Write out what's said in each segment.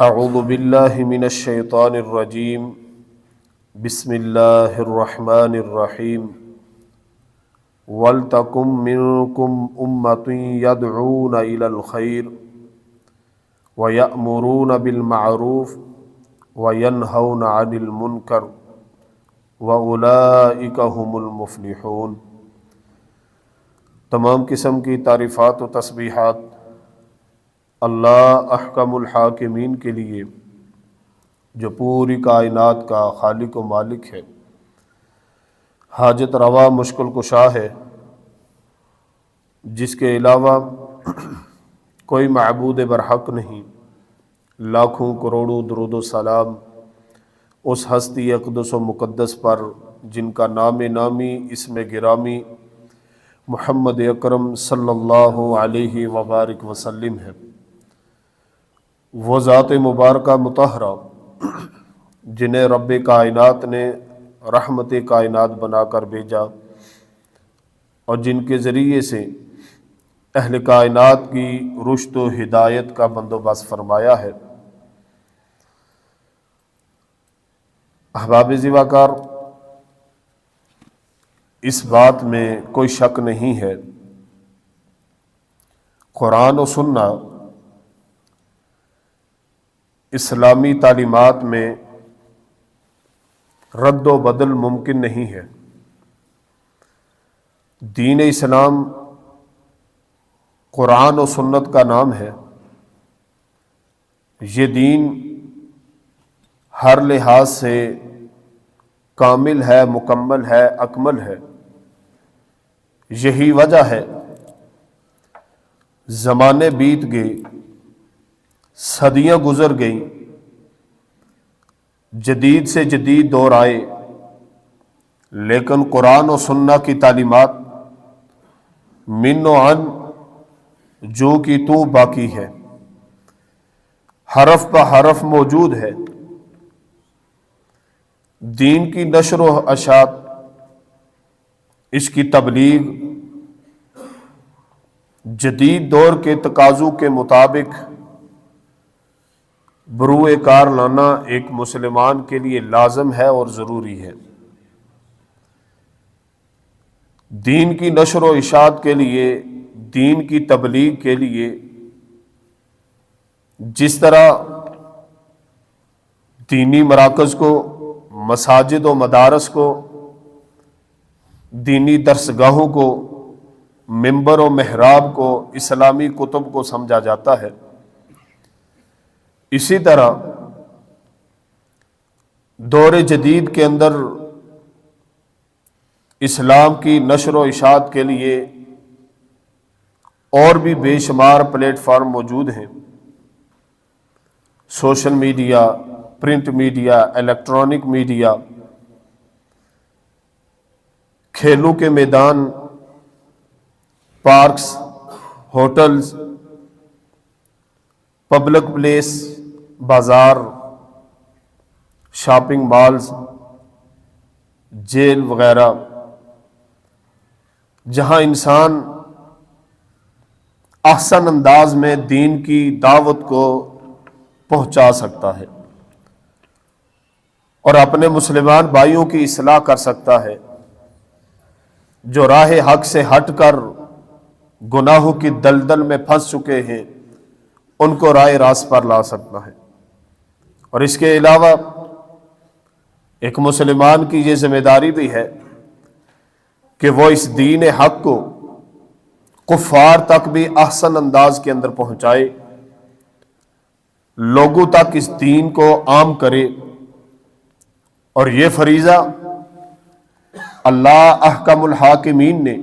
اعوذ باللہ من الشیطان الرجیم بسم اللہ الرحمن الرحیم وَلْتَكُن مِّنكُمْ أُمَّةٌ يَدْعُونَ إِلَى الْخَيْرِ وَيَأْمُرُونَ بِالْمَعْرُوفِ وَيَنْهَوْنَ عَنِ الْمُنكَرِ وَأُولَئِكَ هُمُ الْمُفْلِحُونَ۔ تمام قسم کی تعریفات و تسبیحات اللہ احکم الحاکمین کے لیے جو پوری کائنات کا خالق و مالک ہے، حاجت روا مشکل کشا ہے، جس کے علاوہ کوئی معبود برحق نہیں۔ لاکھوں کروڑوں درود و سلام اس ہستی اقدس و مقدس پر جن کا نام نامی اسم گرامی محمد اکرم صلی اللہ علیہ وبارک وسلم ہے۔ وہ ذات مبارکہ مطہرہ جنہیں رب کائنات نے رحمت کائنات بنا کر بھیجا اور جن کے ذریعے سے اہل کائنات کی رشد و ہدایت کا بندوبست فرمایا ہے۔ احباب زیواکار، اس بات میں کوئی شک نہیں ہے، قرآن و سنت اسلامی تعلیمات میں رد و بدل ممکن نہیں ہے۔ دین اسلام قرآن و سنت کا نام ہے۔ یہ دین ہر لحاظ سے کامل ہے، مکمل ہے، اکمل ہے۔ یہی وجہ ہے زمانے بیت گئے، صدیاں گزر گئیں، جدید سے جدید دور آئے، لیکن قرآن و سنت کی تعلیمات من و عن جو کی تو باقی ہے، حرف پہ حرف موجود ہے۔ دین کی نشر و اشاعت، اس کی تبلیغ جدید دور کے تقاضوں کے مطابق بروئے کار لانا ایک مسلمان کے لیے لازم ہے اور ضروری ہے۔ دین کی نشر و اشاعت کے لیے، دین کی تبلیغ کے لیے جس طرح دینی مراکز کو، مساجد و مدارس کو، دینی درسگاہوں کو، منبر و محراب کو، اسلامی کتب کو سمجھا جاتا ہے، اسی طرح دور جدید کے اندر اسلام کی نشر و اشاعت کے لیے اور بھی بے شمار پلیٹ فارم موجود ہیں۔ Social media, print media, electronic media, کھیلوں کے میدان، پارکس، ہوٹلز، پبلک پلیس، بازار، شاپنگ مالز، جیل وغیرہ، جہاں انسان احسن انداز میں دین کی دعوت کو پہنچا سکتا ہے اور اپنے مسلمان بھائیوں کی اصلاح کر سکتا ہے، جو راہ حق سے ہٹ کر گناہوں کی دلدل میں پھنس چکے ہیں، ان کو راہ راست پر لا سکتا ہے۔ اور اس کے علاوہ ایک مسلمان کی یہ ذمہ داری بھی ہے کہ وہ اس دین حق کو کفار تک بھی احسن انداز کے اندر پہنچائے، لوگوں تک اس دین کو عام کرے۔ اور یہ فریضہ اللہ احکم الحاکمین نے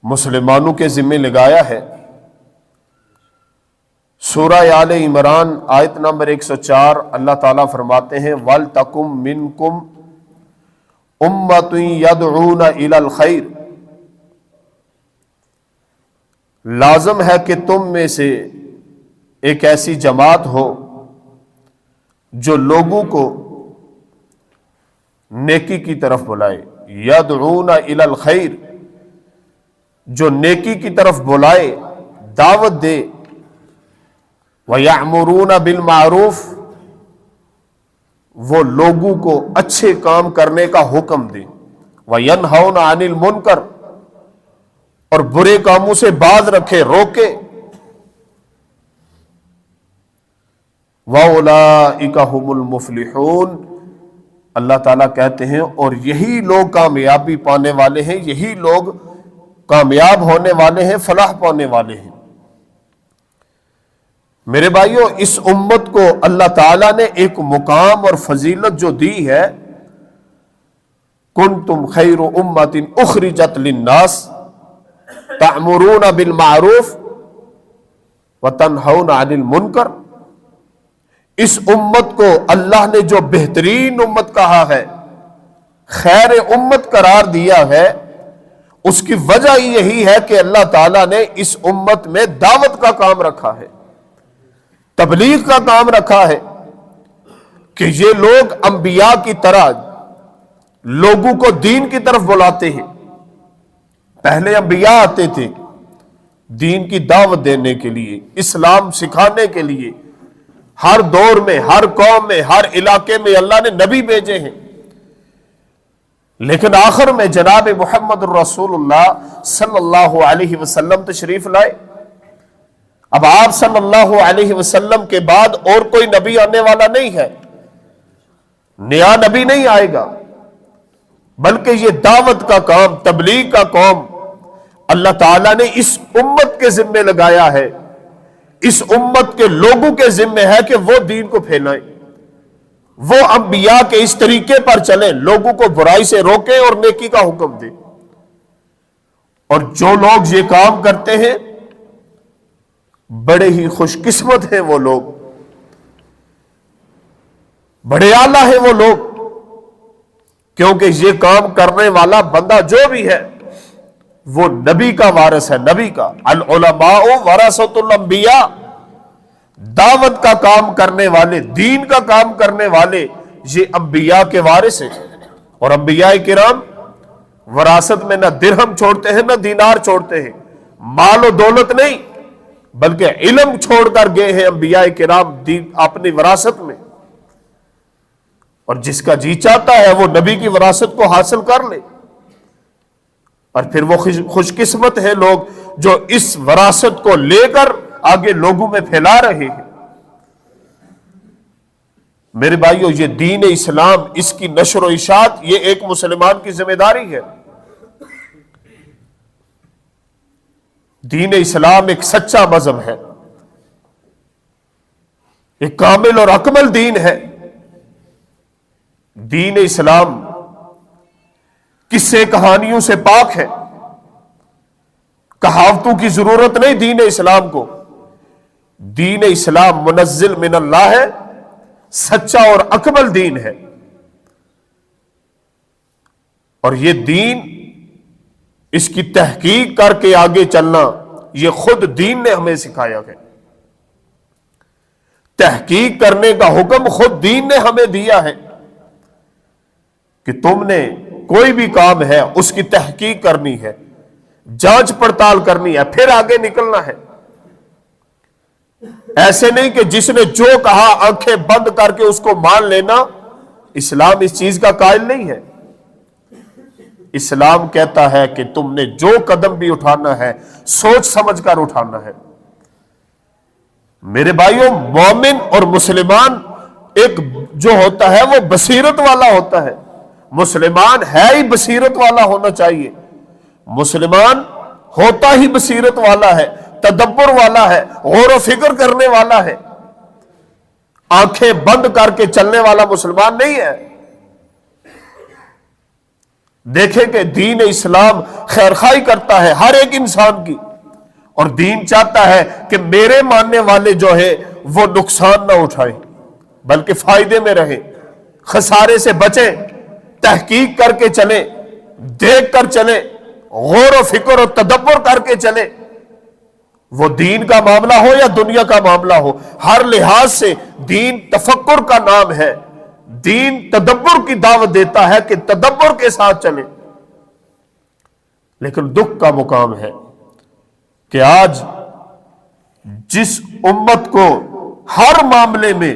مسلمانوں کے ذمہ لگایا ہے۔ سورہ آل عمران آیت نمبر 104 اللہ تعالیٰ فرماتے ہیں وَلْتَكُن مِّنكُمْ أُمَّةٌ يَدْعُونَ إِلَى الْخَيْرِ، لازم ہے کہ تم میں سے ایک ایسی جماعت ہو جو لوگوں کو نیکی کی طرف بلائے۔ یدعون الی الخیر، جو نیکی کی طرف بلائے، دعوت دے، وَيَأْمُرُونَ بِالْمَعْرُوفِ، وہ لوگوں کو اچھے کام کرنے کا حکم دے، وَيَنْهَوْنَ عَنِ الْمُنْكَرِ، اور برے کاموں سے باز رکھے، روکے، وَأُولَئِكَ هُمُ الْمُفْلِحُونَ، اللہ تعالیٰ کہتے ہیں اور یہی لوگ کامیابی پانے والے ہیں، یہی لوگ کامیاب ہونے والے ہیں، فلاح پانے والے ہیں۔ میرے بھائیو، اس امت کو اللہ تعالیٰ نے ایک مقام اور فضیلت جو دی ہے، کنتم خیر امت اخرجت للناس تأمرون بالمعروف وتنہون عن المنکر، اس امت کو اللہ نے جو بہترین امت کہا ہے، خیر امت قرار دیا ہے، اس کی وجہ یہی ہے کہ اللہ تعالیٰ نے اس امت میں دعوت کا کام رکھا ہے، تبلیغ کا کام رکھا ہے، کہ یہ لوگ انبیاء کی طرح لوگوں کو دین کی طرف بلاتے ہیں۔ پہلے انبیاء آتے تھے دین کی دعوت دینے کے لیے، اسلام سکھانے کے لیے، ہر دور میں، ہر قوم میں، ہر علاقے میں اللہ نے نبی بھیجے ہیں، لیکن آخر میں جناب محمد الرسول اللہ صلی اللہ علیہ وسلم تشریف لائے۔ اب آپ صلی اللہ علیہ وسلم کے بعد اور کوئی نبی آنے والا نہیں ہے، نیا نبی نہیں آئے گا، بلکہ یہ دعوت کا کام، تبلیغ کا کام اللہ تعالیٰ نے اس امت کے ذمے لگایا ہے، اس امت کے لوگوں کے ذمے ہے کہ وہ دین کو پھیلائیں، وہ انبیاء کے اس طریقے پر چلیں، لوگوں کو برائی سے روکیں اور نیکی کا حکم دیں۔ اور جو لوگ یہ کام کرتے ہیں بڑے ہی خوش قسمت ہیں، وہ لوگ بڑے اعلیٰ ہیں وہ لوگ، کیونکہ یہ کام کرنے والا بندہ جو بھی ہے وہ نبی کا وارث ہے، نبی کا۔ العلماء ورثۃ الانبیاء، دعوت کا کام کرنے والے، دین کا کام کرنے والے، یہ انبیاء کے وارث ہیں۔ اور انبیاء کرام وراثت میں نہ درہم چھوڑتے ہیں نہ دینار چھوڑتے ہیں، مال و دولت نہیں، بلکہ علم چھوڑ کر گئے ہیں انبیاء کرام دین اپنی وراثت میں۔ اور جس کا جی چاہتا ہے وہ نبی کی وراثت کو حاصل کر لے، اور پھر وہ خوش قسمت ہے لوگ جو اس وراثت کو لے کر آگے لوگوں میں پھیلا رہے ہیں۔ میرے بھائیو، یہ دین اسلام، اس کی نشر و اشاعت، یہ ایک مسلمان کی ذمہ داری ہے۔ دین اسلام ایک سچا مذہب ہے، ایک کامل اور اکمل دین ہے۔ دین اسلام قصے کہانیوں سے پاک ہے، کہاوتوں کی ضرورت نہیں دین اسلام کو۔ دین اسلام منزل من اللہ ہے، سچا اور اکمل دین ہے۔ اور یہ دین، اس کی تحقیق کر کے آگے چلنا، یہ خود دین نے ہمیں سکھایا ہے۔ تحقیق کرنے کا حکم خود دین نے ہمیں دیا ہے کہ تم نے کوئی بھی کام ہے اس کی تحقیق کرنی ہے، جانچ پڑتال کرنی ہے، پھر آگے نکلنا ہے۔ ایسے نہیں کہ جس نے جو کہا آنکھیں بند کر کے اس کو مان لینا، اسلام اس چیز کا قائل نہیں ہے۔ اسلام کہتا ہے کہ تم نے جو قدم بھی اٹھانا ہے سوچ سمجھ کر اٹھانا ہے۔ میرے بھائیوں، مومن اور مسلمان ایک جو ہوتا ہے وہ بصیرت والا ہوتا ہے۔ مسلمان ہے ہی بصیرت والا ہونا چاہیے، مسلمان ہوتا ہی بصیرت والا ہے، تدبر والا ہے، غور و فکر کرنے والا ہے۔ آنکھیں بند کر کے چلنے والا مسلمان نہیں ہے۔ دیکھیں کہ دین اسلام خیرخواہی کرتا ہے ہر ایک انسان کی، اور دین چاہتا ہے کہ میرے ماننے والے جو ہے وہ نقصان نہ اٹھائیں بلکہ فائدے میں رہیں، خسارے سے بچیں، تحقیق کر کے چلیں، دیکھ کر چلیں، غور و فکر اور تدبر کر کے چلیں۔ وہ دین کا معاملہ ہو یا دنیا کا معاملہ ہو، ہر لحاظ سے دین تفکر کا نام ہے۔ دین تدبر کی دعوت دیتا ہے کہ تدبر کے ساتھ چلیں۔ لیکن دکھ کا مقام ہے کہ آج جس امت کو ہر معاملے میں،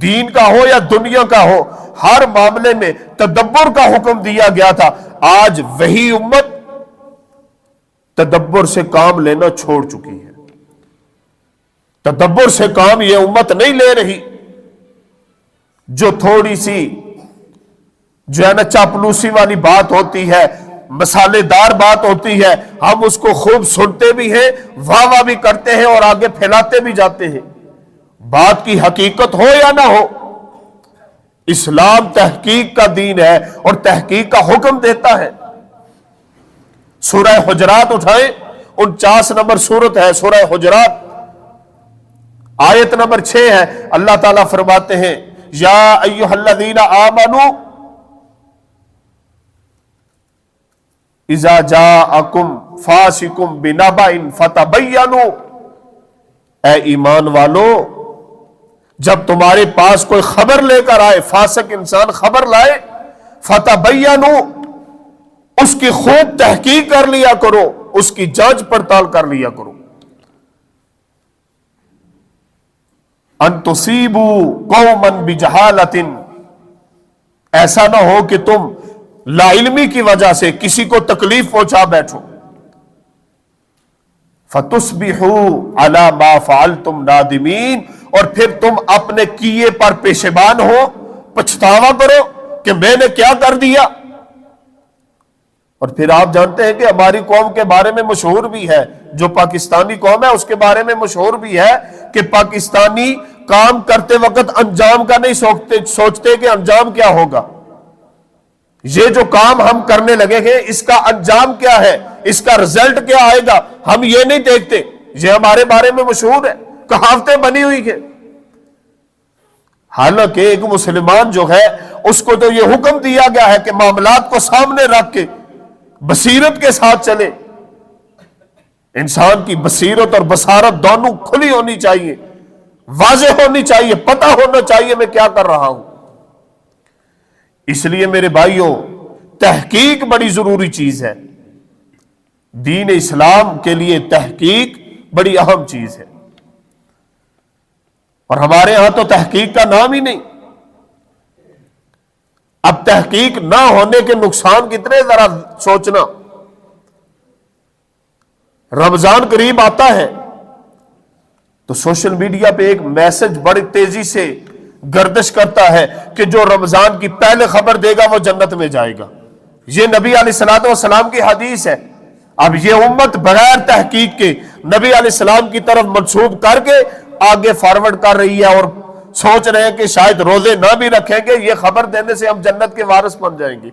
دین کا ہو یا دنیا کا ہو، ہر معاملے میں تدبر کا حکم دیا گیا تھا۔ آج وہی امت تدبر سے کام لینا چھوڑ چکی ہے۔ تدبر سے کام یہ امت نہیں لے رہی۔ جو تھوڑی سی جو ہے نا چاپلوسی والی بات ہوتی ہے، مسالے دار بات ہوتی ہے، ہم اس کو خوب سنتے بھی ہیں، واہ واہ بھی کرتے ہیں اور آگے پھیلاتے بھی جاتے ہیں۔ بات کی حقیقت ہو یا نہ ہو، اسلام تحقیق کا دین ہے اور تحقیق کا حکم دیتا ہے۔ سورہ حجرات اٹھائیں، 49 نمبر سورت ہے سورہ حجرات، آیت نمبر 6 ہے۔ اللہ تعالیٰ فرماتے ہیں یا ایھا الذین آمنوا اذا جاءکم فاسق بنبأ فتبینوا، اے ایمان والو جب تمہارے پاس کوئی خبر لے کر آئے، فاسق انسان خبر لائے، فتبینوا، اس کی خوب تحقیق کر لیا کرو، اس کی جانچ پڑتال کر لیا کرو۔ ان تصیبوا قوما بجہالۃ، ایسا نہ ہو کہ تم لا علمی کی وجہ سے کسی کو تکلیف پہنچا بیٹھو۔ فتصبحوا علی ما فعلتم نادمین، اور پھر تم اپنے کیے پر پیشیمان ہو، پچھتاوا کرو کہ میں نے کیا کر دیا۔ اور پھر آپ جانتے ہیں کہ ہماری قوم کے بارے میں مشہور بھی ہے، جو پاکستانی قوم ہے اس کے بارے میں مشہور بھی ہے کہ پاکستانی کام کرتے وقت انجام کا نہیں سوچتے کہ انجام کیا ہوگا، یہ جو کام ہم کرنے لگے ہیں اس کا انجام کیا ہے، اس کا رزلٹ کیا آئے گا، ہم یہ نہیں دیکھتے۔ یہ ہمارے بارے میں مشہور ہے، کہاوتیں بنی ہوئی ہیں۔ حالانکہ ایک مسلمان جو ہے اس کو تو یہ حکم دیا گیا ہے کہ معاملات کو سامنے رکھ کے بصیرت کے ساتھ چلے۔ انسان کی بصیرت اور بصارت دونوں کھلی ہونی چاہیے، واضح ہونی چاہیے، پتہ ہونا چاہیے میں کیا کر رہا ہوں۔ اس لیے میرے بھائیوں، تحقیق بڑی ضروری چیز ہے۔ دین اسلام کے لیے تحقیق بڑی اہم چیز ہے، اور ہمارے ہاں تو تحقیق کا نام ہی نہیں۔ اب تحقیق نہ ہونے کے نقصان کتنے ذرا سوچنا۔ رمضان قریب آتا ہے تو سوشل میڈیا پہ ایک میسج بڑی تیزی سے گردش کرتا ہے کہ جو رمضان کی پہلے خبر دے گا وہ جنت میں جائے گا۔ یہ نبی علیہ الصلوۃ والسلام کی حدیث ہے۔ اب یہ امت بغیر تحقیق کے نبی علیہ السلام کی طرف منسوب کر کے آگے فارورڈ کر رہی ہے اور سوچ رہے ہیں کہ شاید روزے نہ بھی رکھیں گے، یہ خبر دینے سے ہم جنت کے وارث بن جائیں گے۔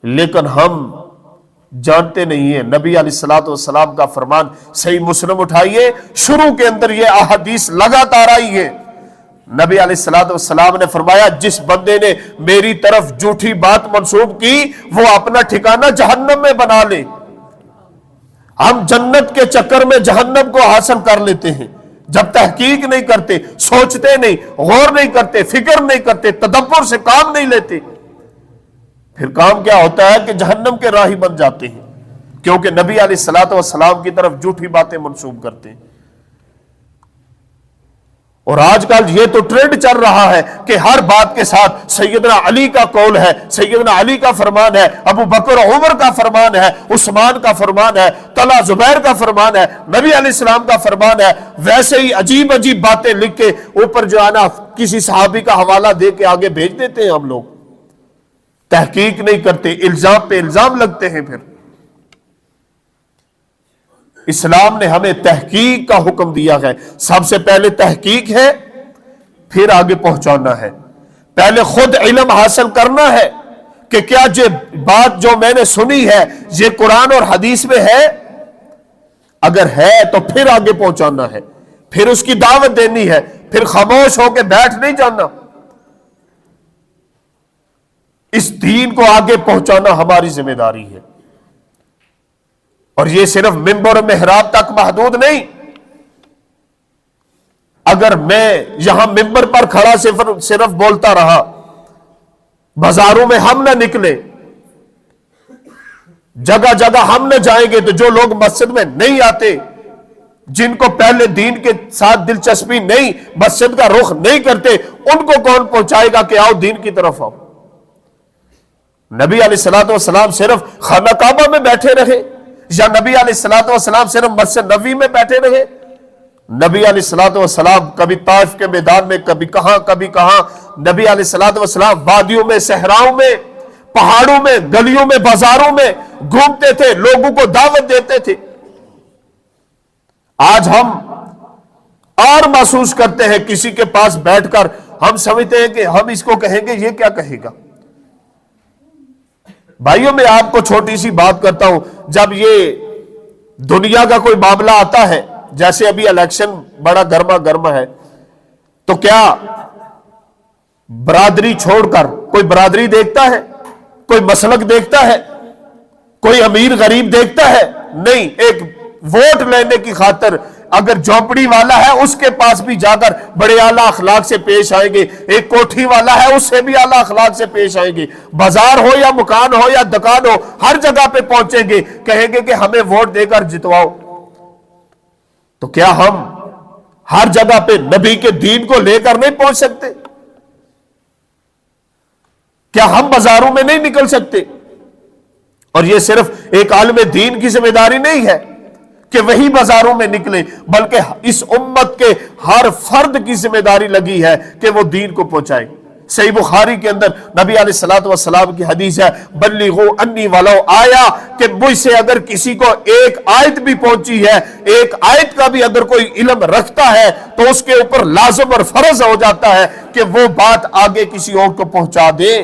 لیکن ہم جانتے نہیں ہیں نبی علیہ الصلوۃ والسلام کا فرمان، صحیح مسلم اٹھائیے، شروع کے اندر یہ احادیث لگاتار آئی ہے۔ نبی علیہ الصلوۃ والسلام نے فرمایا جس بندے نے میری طرف جھوٹی بات منسوب کی وہ اپنا ٹھکانہ جہنم میں بنا لے۔ ہم جنت کے چکر میں جہنم کو حاصل کر لیتے ہیں جب تحقیق نہیں کرتے، سوچتے نہیں، غور نہیں کرتے، فکر نہیں کرتے، تدبر سے کام نہیں لیتے۔ پھر کام کیا ہوتا ہے کہ جہنم کے راہی بن جاتے ہیں، کیونکہ نبی علیہ الصلوۃ والسلام کی طرف جھوٹی باتیں منسوب کرتے ہیں۔ اور آج کل یہ تو ٹرینڈ چل رہا ہے کہ ہر بات کے ساتھ سیدنا علی کا قول ہے، سیدنا علی کا فرمان ہے، ابو بکر عمر کا فرمان ہے، عثمان کا فرمان ہے، طلحہ زبیر کا فرمان ہے، نبی علیہ السلام کا فرمان ہے۔ ویسے ہی عجیب عجیب باتیں لکھ کے اوپر جو ہے نا کسی صحابی کا حوالہ دے کے آگے بھیج دیتے ہیں۔ ہم لوگ تحقیق نہیں کرتے، الزام پہ الزام لگتے ہیں۔ پھر اسلام نے ہمیں تحقیق کا حکم دیا ہے۔ سب سے پہلے تحقیق ہے، پھر آگے پہنچانا ہے۔ پہلے خود علم حاصل کرنا ہے کہ کیا یہ بات جو میں نے سنی ہے یہ قرآن اور حدیث میں ہے، اگر ہے تو پھر آگے پہنچانا ہے، پھر اس کی دعوت دینی ہے، پھر خاموش ہو کے بیٹھ نہیں جانا۔ اس دین کو آگے پہنچانا ہماری ذمہ داری ہے، اور یہ صرف ممبر و محراب تک محدود نہیں۔ اگر میں یہاں ممبر پر کھڑا صرف بولتا رہا، بازاروں میں ہم نہ نکلے، جگہ جگہ ہم نہ جائیں گے، تو جو لوگ مسجد میں نہیں آتے جن کو پہلے دین کے ساتھ دلچسپی نہیں، مسجد کا رخ نہیں کرتے، ان کو کون پہنچائے گا کہ آؤ دین کی طرف آؤ؟ نبی علیہ الصلوۃ والسلام صرف خانہ کعبہ میں بیٹھے رہے، یا نبی علیہ الصلوۃ والسلام صرف مسجد نبوی میں بیٹھے رہے؟ نبی علیہ الصلوۃ والسلام کبھی طائف کے میدان میں، کبھی کہاں کبھی کہاں، نبی علیہ الصلوۃ والسلام وادیوں میں، صحراؤں میں، پہاڑوں میں، گلیوں میں، بازاروں میں گھومتے تھے، لوگوں کو دعوت دیتے تھے۔ آج ہم اور محسوس کرتے ہیں کسی کے پاس بیٹھ کر، ہم سمجھتے ہیں کہ ہم اس کو کہیں گے، یہ کیا کہے گا؟ بھائیوں، میں آپ کو چھوٹی سی بات کرتا ہوں، جب یہ دنیا کا کوئی معاملہ آتا ہے، جیسے ابھی الیکشن بڑا گرما گرما ہے، تو کیا برادری چھوڑ کر کوئی برادری دیکھتا ہے؟ کوئی مسلک دیکھتا ہے؟ کوئی امیر غریب دیکھتا ہے؟ نہیں۔ ایک ووٹ لینے کی خاطر اگر جھونپڑی والا ہے اس کے پاس بھی جا کر بڑے اعلیٰ اخلاق سے پیش آئیں گے، ایک کوٹھی والا ہے اس سے بھی اعلیٰ اخلاق سے پیش آئیں گے، بازار ہو یا مکان ہو یا دکان ہو، ہر جگہ پہ پہنچیں گے، کہیں گے کہ ہمیں ووٹ دے کر جتواؤ۔ تو کیا ہم ہر جگہ پہ نبی کے دین کو لے کر نہیں پہنچ سکتے؟ کیا ہم بازاروں میں نہیں نکل سکتے؟ اور یہ صرف ایک عالم دین کی ذمہ داری نہیں ہے کہ وہی بازاروں میں نکلے، بلکہ اس امت کے ہر فرد کی ذمہ داری لگی ہے کہ وہ دین کو پہنچائے۔ صحیح بخاری کے اندر نبی علیہ الصلوۃ والسلام کی حدیث ہے، بلغوا انی ولو آیا، کہ مجھ سے اگر کسی کو ایک آیت بھی پہنچی ہے، ایک آیت کا بھی اگر کوئی علم رکھتا ہے، تو اس کے اوپر لازم اور فرض ہو جاتا ہے کہ وہ بات آگے کسی اور کو پہنچا دے،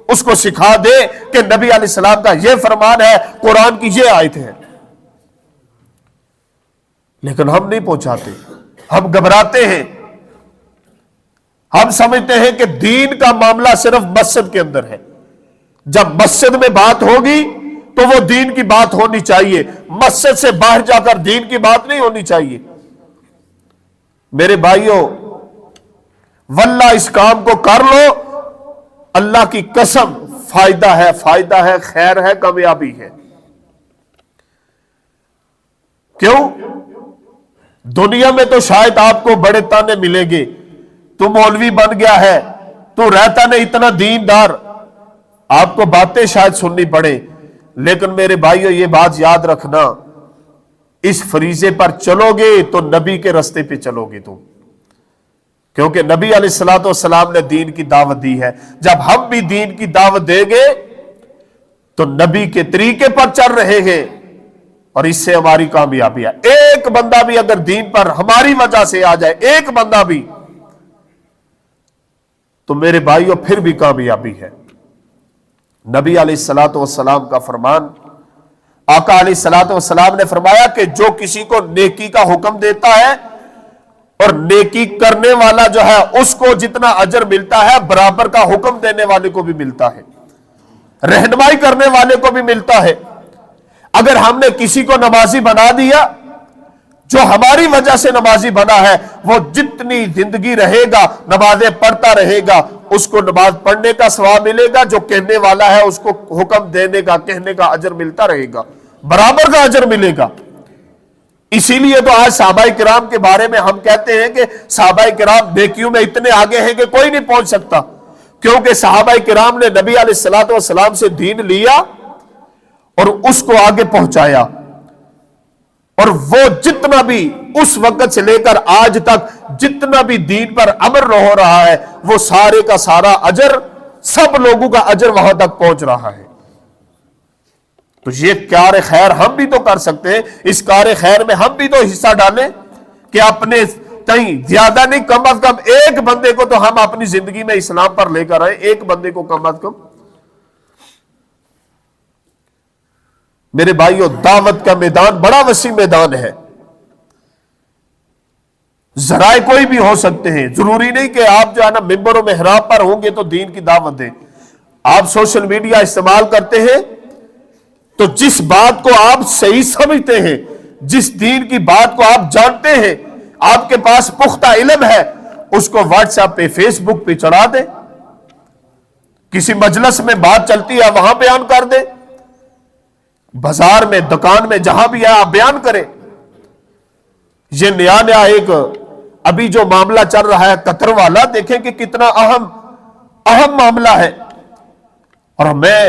اس کو سکھا دے کہ نبی علیہ السلام کا یہ فرمان ہے، قرآن کی یہ آیت ہے۔ لیکن ہم نہیں پہنچاتے، ہم گھبراتے ہیں، ہم سمجھتے ہیں کہ دین کا معاملہ صرف مسجد کے اندر ہے، جب مسجد میں بات ہوگی تو وہ دین کی بات ہونی چاہیے، مسجد سے باہر جا کر دین کی بات نہیں ہونی چاہیے۔ میرے بھائیوں، واللہ اس کام کو کر لو، اللہ کی قسم فائدہ ہے، خیر ہے، کامیابی ہے۔ کیوں؟ دنیا میں تو شاید آپ کو بڑے تانے ملیں گے، تو مولوی بن گیا ہے، تو رہتا نہیں اتنا دیندار، آپ کو باتیں شاید سننی پڑے، لیکن میرے بھائیو یہ بات یاد رکھنا، اس فریضے پر چلو گے تو نبی کے رستے پہ چلو گے تم، کیونکہ نبی علیہ الصلوۃ والسلام نے دین کی دعوت دی ہے۔ جب ہم بھی دین کی دعوت دیں گے تو نبی کے طریقے پر چل رہے ہیں، اور اس سے ہماری کامیابی ہے۔ ایک بندہ بھی اگر دین پر ہماری وجہ سے آ جائے، ایک بندہ بھی، تو میرے بھائیوں پھر بھی کامیابی ہے۔ نبی علیہ الصلوۃ والسلام کا فرمان، آقا علیہ الصلوۃ والسلام نے فرمایا کہ جو کسی کو نیکی کا حکم دیتا ہے اور نیکی کرنے والا جو ہے اس کو جتنا اجر ملتا ہے، برابر کا حکم دینے والے کو بھی ملتا ہے، رہنمائی کرنے والے کو بھی ملتا ہے۔ اگر ہم نے کسی کو نمازی بنا دیا، جو ہماری وجہ سے نمازی بنا ہے، وہ جتنی زندگی رہے گا نمازیں پڑھتا رہے گا، اس کو نماز پڑھنے کا ثواب ملے گا، جو کہنے والا ہے اس کو حکم دینے کا، کہنے کا اجر ملتا رہے گا، برابر کا اجر ملے گا۔ اسی لیے تو آج صحابہ کرام کے بارے میں ہم کہتے ہیں کہ صحابہ کرام نیکیوں میں اتنے آگے ہیں کہ کوئی نہیں پہنچ سکتا، کیونکہ صحابہ کرام نے نبی علیہ الصلوۃ والسلام سے دین لیا اور اس کو آگے پہنچایا، اور وہ جتنا بھی اس وقت سے لے کر آج تک جتنا بھی دین پر عمل ہو رہا ہے، وہ سارے کا سارا اجر، سب لوگوں کا اجر وہاں تک پہنچ رہا ہے۔ تو یہ کار خیر ہم بھی تو کر سکتے ہیں، اس کار خیر میں ہم بھی تو حصہ ڈالیں کہ اپنے کہیں زیادہ نہیں، کم از کم ایک بندے کو تو ہم اپنی زندگی میں اسلام پر لے کر آئے، ایک بندے کو کم از کم۔ میرے بھائیو، دعوت کا میدان بڑا وسیع میدان ہے، ذرائع کوئی بھی ہو سکتے ہیں، ضروری نہیں کہ آپ جو ہے نا ممبر و محراب پر ہوں گے تو دین کی دعوت دیں۔ آپ سوشل میڈیا استعمال کرتے ہیں تو جس بات کو آپ صحیح سمجھتے ہیں، جس دین کی بات کو آپ جانتے ہیں، آپ کے پاس پختہ علم ہے، اس کو واٹس ایپ پہ، فیس بک پہ چڑھا دیں، کسی مجلس میں بات چلتی ہے وہاں بیان کر دیں، بازار میں، دکان میں، جہاں بھی ہے آپ بیان کریں۔ یہ نیا نیا ایک ابھی جو معاملہ چل رہا ہے قطر والا، دیکھیں کہ کتنا اہم معاملہ ہے. اور میں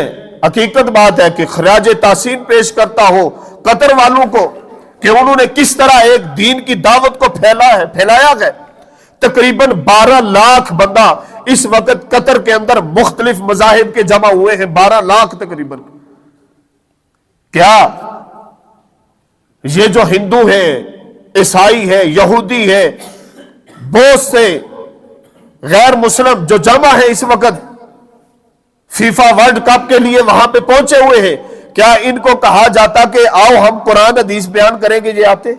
حقیقت بات ہے کہ خراج تحسین پیش کرتا ہوں قطر والوں کو کہ انہوں نے کس طرح ایک دین کی دعوت کو پھیلایا ہے. تقریباً 12 لاکھ بندہ اس وقت قطر کے اندر مختلف مذاہب کے جمع ہوئے ہیں. 12 لاکھ تقریباً. کیا یہ جو ہندو ہے، عیسائی ہے، یہودی ہے، بہت سے غیر مسلم جو جمع ہے اس وقت فیفا ورلڈ کپ کے لیے وہاں پہ پہنچے ہوئے ہیں، کیا ان کو کہا جاتا کہ آؤ ہم قرآن حدیث بیان کریں گے؟ یہ آتے؟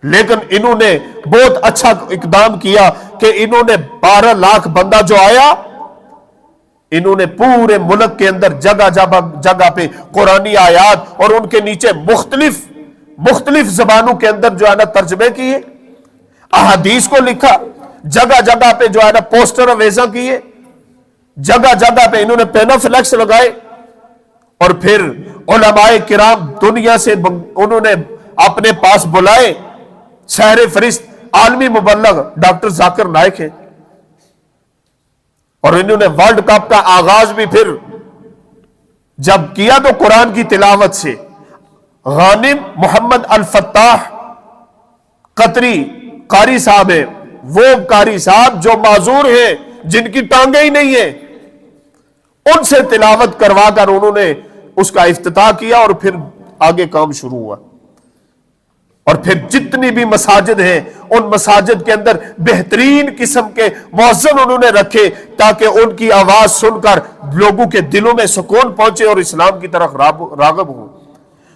لیکن انہوں نے بہت اچھا اقدام کیا کہ انہوں نے 12 لاکھ بندہ جو آیا، انہوں نے پورے ملک کے اندر جگہ جگہ پہ قرآنی آیات اور ان کے نیچے مختلف زبانوں کے اندر جو ہے نا ترجمے کیے، احادیث کو لکھا، جگہ جگہ پہ جو ہے نا پوسٹر اویزاں کیے، جگہ جگہ پہ انہوں نے پینوفلیکس لگائے، اور پھر علماء کرام دنیا سے انہوں نے اپنے پاس بلائے. سحر فرست عالمی مبلغ ڈاکٹر ذاکر نائک ہیں، اور انہوں نے ورلڈ کپ کا آغاز بھی پھر جب کیا تو قرآن کی تلاوت سے. غانم محمد الفتاح قطری قاری صاحب ہیں، وہ قاری صاحب جو معذور ہیں، جن کی ٹانگیں ہی نہیں ہیں، ان سے تلاوت کروا کر انہوں نے اس کا افتتاح کیا، اور پھر آگے کام شروع ہوا. اور پھر جتنی بھی مساجد ہیں ان مساجد کے اندر بہترین قسم کے مؤذن انہوں نے رکھے تاکہ ان کی آواز سن کر لوگوں کے دلوں میں سکون پہنچے اور اسلام کی طرف راغب ہوں.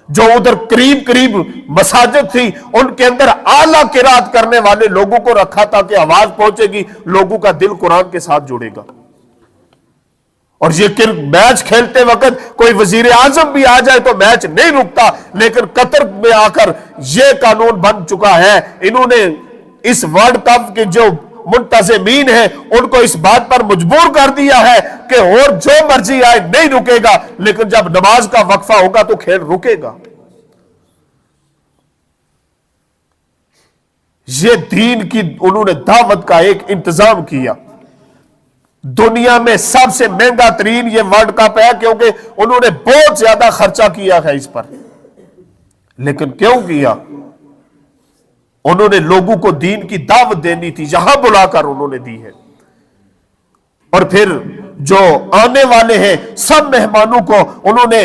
جو ادھر قریب مساجد تھی ان کے اندر اعلیٰ قرات کرنے والے لوگوں کو رکھا تاکہ آواز پہنچے گی، لوگوں کا دل قرآن کے ساتھ جڑے گا. اور یہ میچ کھیلتے وقت کوئی وزیر اعظم بھی آ جائے تو میچ نہیں رکتا، لیکن قطر میں آ کر یہ قانون بن چکا ہے. انہوں نے اس ورلڈ کپ کے جو منتظمین ہیں ان کو اس بات پر مجبور کر دیا ہے کہ اور جو مرضی آئے نہیں رکے گا، لیکن جب نماز کا وقفہ ہوگا تو کھیل رکے گا. یہ دین کی انہوں نے دعوت کا ایک انتظام کیا. دنیا میں سب سے مہنگا ترین یہ ورلڈ کپ ہے کیونکہ انہوں نے بہت زیادہ خرچہ کیا ہے اس پر. لیکن کیوں کیا؟ انہوں نے لوگوں کو دین کی دعوت دینی تھی، یہاں بلا کر انہوں نے دی ہے. اور پھر جو آنے والے ہیں سب مہمانوں کو انہوں نے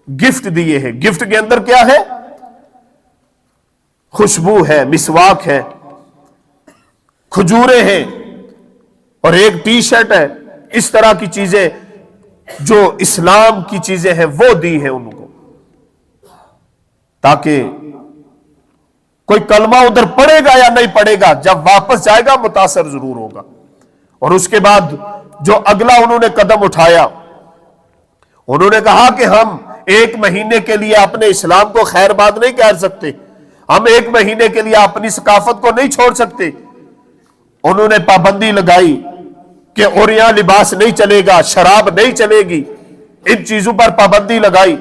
گفٹ دیے ہیں. گفٹ کے اندر کیا ہے؟ خوشبو ہے، مسواک ہے، کھجورے ہیں، اور ایک ٹی شرٹ ہے. اس طرح کی چیزیں جو اسلام کی چیزیں ہیں وہ دی ہیں ان کو، تاکہ کوئی کلمہ ادھر پڑے گا یا نہیں پڑے گا، جب واپس جائے گا متاثر ضرور ہوگا. اور اس کے بعد جو اگلا انہوں نے قدم اٹھایا، انہوں نے کہا کہ ہم 1 مہینے کے لیے اپنے اسلام کو خیر بات نہیں کہہ سکتے، ہم 1 مہینے کے لیے اپنی ثقافت کو نہیں چھوڑ سکتے. انہوں نے پابندی لگائی کہ عریاں لباس نہیں چلے گا، شراب نہیں چلے گی، ان چیزوں پر پابندی لگائی.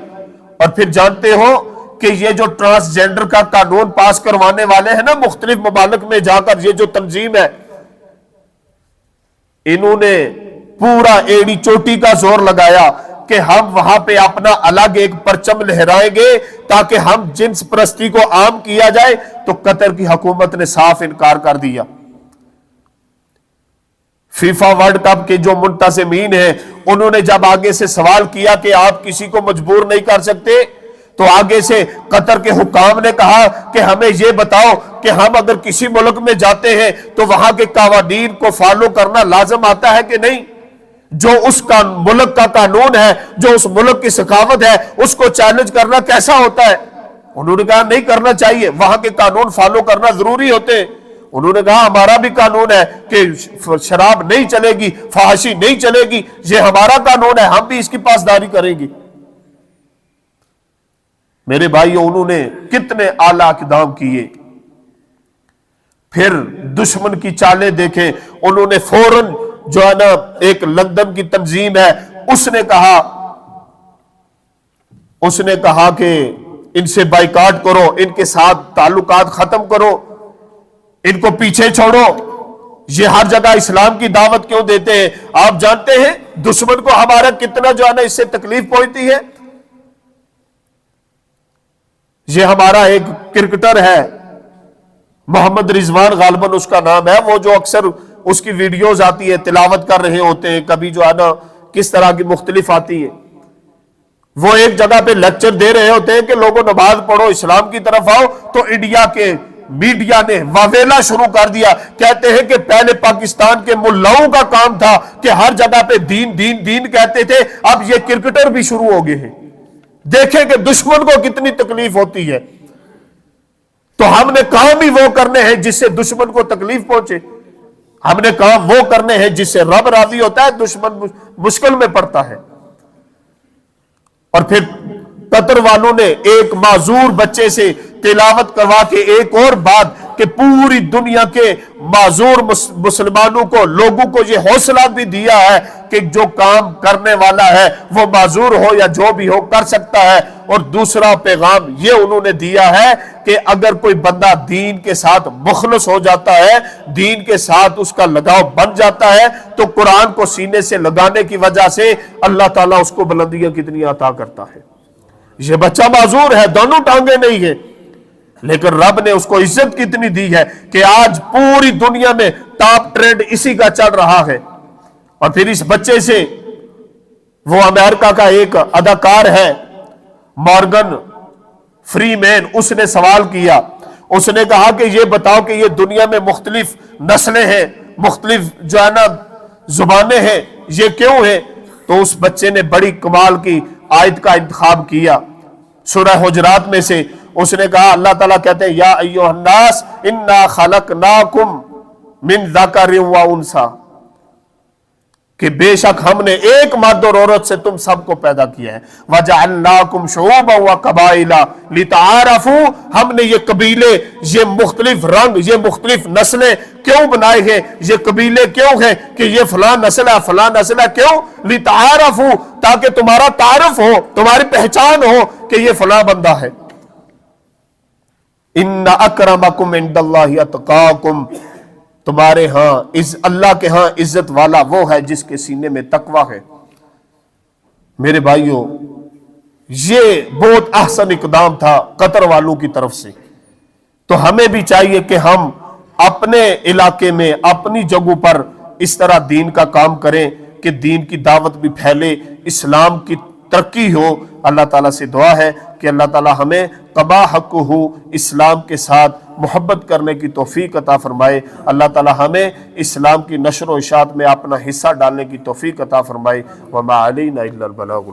اور پھر جانتے ہو کہ یہ جو ٹرانسجینڈر کا قانون پاس کروانے والے ہیں نا مختلف ممالک میں جا کر، یہ جو تنظیم ہے، انہوں نے پورا ایڑی چوٹی کا زور لگایا کہ ہم وہاں پہ اپنا الگ ایک پرچم لہرائیں گے تاکہ ہم جنس پرستی کو عام کیا جائے. تو قطر کی حکومت نے صاف انکار کر دیا. فیفا ورلڈ کپ کے جو منتظمین ہیں انہوں نے جب آگے سے سوال کیا کہ آپ کسی کو مجبور نہیں کر سکتے، تو آگے سے قطر کے حکام نے کہا کہ ہمیں یہ بتاؤ کہ ہم اگر کسی ملک میں جاتے ہیں تو وہاں کے قوانین کو فالو کرنا لازم آتا ہے کہ نہیں؟ جو اس کا ملک کا قانون ہے، جو اس ملک کی ثقافت ہے، اس کو چیلنج کرنا کیسا ہوتا ہے؟ انہوں نے کہا نہیں کرنا چاہیے، وہاں کے قانون فالو کرنا ضروری ہوتے ہیں. انہوں نے کہا ہمارا بھی قانون ہے کہ شراب نہیں چلے گی، فحاشی نہیں چلے گی، یہ ہمارا قانون ہے، ہم بھی اس کی پاسداری کریں گے. میرے بھائیوں، انہوں نے کتنے اعلیٰ اقدام کیے. پھر دشمن کی چالیں دیکھیں. انہوں نے فوراً جو ہے نا ایک لندن کی تنظیم ہے، اس نے کہا کہ ان سے بائیکاٹ کرو، ان کے ساتھ تعلقات ختم کرو، ان کو پیچھے چھوڑو۔ یہ ہر جگہ اسلام کی دعوت کیوں دیتے ہیں؟ آپ جانتے ہیں دشمن کو ہمارا کتنا جو ہے نا اس سے تکلیف پہنچتی ہے؟ یہ ہمارا ایک کرکٹر ہے محمد رضوان غالباً اس کا نام ہے، وہ جو اکثر اس کی ویڈیوز آتی ہے، تلاوت کر رہے ہوتے ہیں، کبھی جو ہے نا کس طرح کی مختلف آتی ہے، وہ ایک جگہ پہ لیکچر دے رہے ہوتے ہیں کہ لوگوں نماز پڑھو، اسلام کی طرف آؤ، تو انڈیا کے میڈیا نے واویلا شروع کر دیا، کہتے ہیں کہ پہلے پاکستان کے ملاؤں کا کام تھا کہ ہر جگہ پہ دین دین دین کہتے تھے، اب یہ کرکٹر بھی شروع ہو گئے ہیں۔ دیکھیں کہ دشمن کو کتنی تکلیف ہوتی ہے، تو ہم نے کام ہی وہ کرنے ہیں جس سے دشمن کو تکلیف پہنچے، ہم نے کام وہ کرنے ہیں جس سے رب راضی ہوتا ہے، دشمن مشکل میں پڑتا ہے۔ اور پھر قطر والوں نے ایک معذور بچے سے تلاوت کروا کے ایک اور بات کہ پوری دنیا کے معذور مسلمانوں کو، لوگوں کو یہ حوصلہ بھی دیا ہے کہ جو کام کرنے والا ہے وہ معذور ہو یا جو بھی ہو کر سکتا ہے۔ اور دوسرا پیغام یہ انہوں نے دیا ہے کہ اگر کوئی بندہ دین کے ساتھ مخلص ہو جاتا ہے، دین کے ساتھ اس کا لگاؤ بن جاتا ہے، تو قرآن کو سینے سے لگانے کی وجہ سے اللہ تعالیٰ اس کو بلندیاں کتنی عطا کرتا ہے۔ یہ بچہ معذور ہے، دونوں ٹانگیں نہیں ہیں، لیکن رب نے اس کو عزت کتنی دی ہے کہ آج پوری دنیا میں ٹاپ ٹرینڈ اسی کا چل رہا ہے۔ اور پھر اس بچے سے وہ امریکہ کا ایک اداکار ہے مارگن فری مین، اس نے سوال کیا، اس نے کہا کہ یہ بتاؤ کہ یہ دنیا میں مختلف نسلیں ہیں، مختلف جو ہے نا زبانیں ہیں، یہ کیوں ہیں؟ تو اس بچے نے بڑی کمال کی آیت کا انتخاب کیا سورہ حجرات میں سے، اس نے کہا اللہ تعالیٰ کہتے ہیں یا ایھا الناس انا خلقناکم من ذکر و انثی، کہ بے شک ہم نے ایک مرد اور عورت سے تم سب کو پیدا کیا ہے، وجعلناکم شعوبا وقبائل لتعارفوا، ہم نے یہ قبیلے، یہ مختلف رنگ، یہ مختلف نسلیں کیوں بنائے ہیں؟ یہ قبیلے کیوں ہیں کہ یہ فلاں نسل ہے فلاں نسل ہے؟ کیوں؟ لتعارفوا، تاکہ تمہارا تعارف ہو، تمہاری پہچان ہو کہ یہ فلاں بندہ ہے۔ ان اکرمکم عند اللہ اتقاکم، تمہارے ہاں اللہ کے ہاں عزت والا وہ ہے جس کے سینے میں تقوی ہے۔ میرے بھائیوں، یہ بہت احسن اقدام تھا قطر والوں کی طرف سے، تو ہمیں بھی چاہیے کہ ہم اپنے علاقے میں، اپنی جگہوں پر اس طرح دین کا کام کریں کہ دین کی دعوت بھی پھیلے، اسلام کی ترقی ہو۔ اللہ تعالیٰ سے دعا ہے کہ اللہ تعالیٰ ہمیں قبا حق ہو اسلام کے ساتھ محبت کرنے کی توفیق عطا فرمائے، اللہ تعالیٰ ہمیں اسلام کی نشر و اشاعت میں اپنا حصہ ڈالنے کی توفیق عطا فرمائے۔ وما علینا الا البلاغ